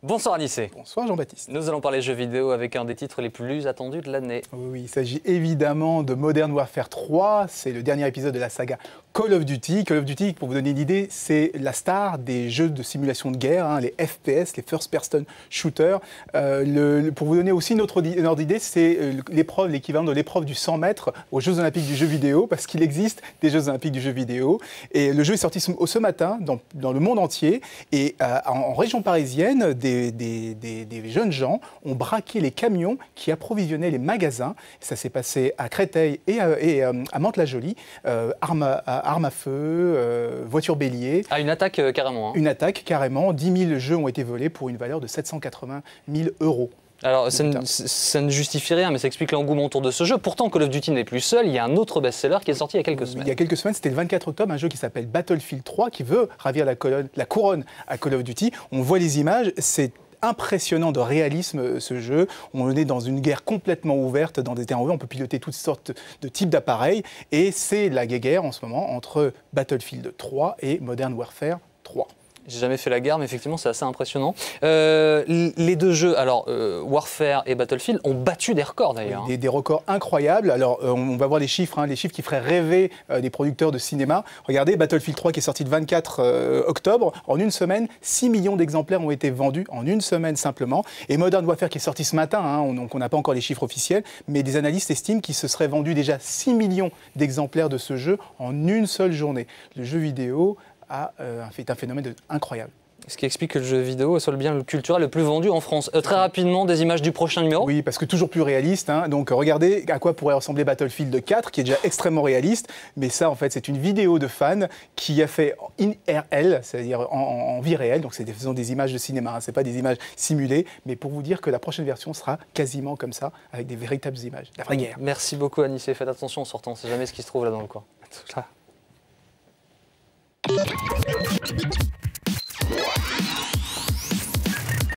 Bonsoir Anissé. Bonsoir Jean-Baptiste. Nous allons parler jeux vidéo avec un des titres les plus attendus de l'année. Oui, il s'agit évidemment de Modern Warfare 3. C'est le dernier épisode de la saga Call of Duty. Call of Duty, pour vous donner une idée, c'est la star des jeux de simulation de guerre, les FPS, les First Person Shooter. Pour vous donner aussi une ordre d'idée, c'est l'équivalent de l'épreuve du 100 mètres aux Jeux Olympiques du jeu vidéo, parce qu'il existe des Jeux Olympiques du jeu vidéo. Et le jeu est sorti ce matin dans le monde entier. Et en région parisienne, des jeunes gens ont braqué les camions qui approvisionnaient les magasins. Ça s'est passé à Créteil et à Mantes-la-Jolie. Armes à feu, voitures bélier. Ah, une attaque carrément. Hein. Une attaque carrément. 10 000 jeux ont été volés pour une valeur de 780 000 €. Alors, ça ne justifie rien, mais ça explique l'engouement autour de ce jeu. Pourtant, Call of Duty n'est plus seul. Il y a un autre best-seller qui est sorti il y a quelques semaines. Il y a quelques semaines, c'était le 24 octobre, un jeu qui s'appelle Battlefield 3, qui veut ravir la couronne à Call of Duty. On voit les images, c'est impressionnant de réalisme ce jeu. On est dans une guerre complètement ouverte, dans des terrains ouverts, on peut piloter toutes sortes de types d'appareils. Et c'est la guerre en ce moment entre Battlefield 3 et Modern Warfare 3. J'ai jamais fait la guerre, mais effectivement, c'est assez impressionnant. Les deux jeux, alors Warfare et Battlefield, ont battu des records d'ailleurs. Des records incroyables. Alors, on va voir les chiffres qui feraient rêver des producteurs de cinéma. Regardez, Battlefield 3 qui est sorti le 24 octobre. En une semaine, 6 millions d'exemplaires ont été vendus, en une semaine simplement. Et Modern Warfare qui est sorti ce matin, donc on n'a pas encore les chiffres officiels, mais des analystes estiment qu'il se serait vendu déjà 6 millions d'exemplaires de ce jeu en une seule journée. Le jeu vidéo est un phénomène incroyable. Ce qui explique que le jeu vidéo soit le bien culturel le plus vendu en France. Très rapidement, des images du prochain numéro. Oui, parce que toujours plus réaliste. Donc regardez à quoi pourrait ressembler Battlefield 4, qui est déjà extrêmement réaliste. Mais ça, en fait, c'est une vidéo de fan qui a fait in RL, c'est-à-dire en vie réelle. Donc c'est des images de cinéma, c'est pas des images simulées. Mais pour vous dire que la prochaine version sera quasiment comme ça, avec des véritables images. La vraie guerre. Merci beaucoup Anissé. Faites attention en sortant, on ne sait jamais ce qui se trouve là dans le coin. Tout ça.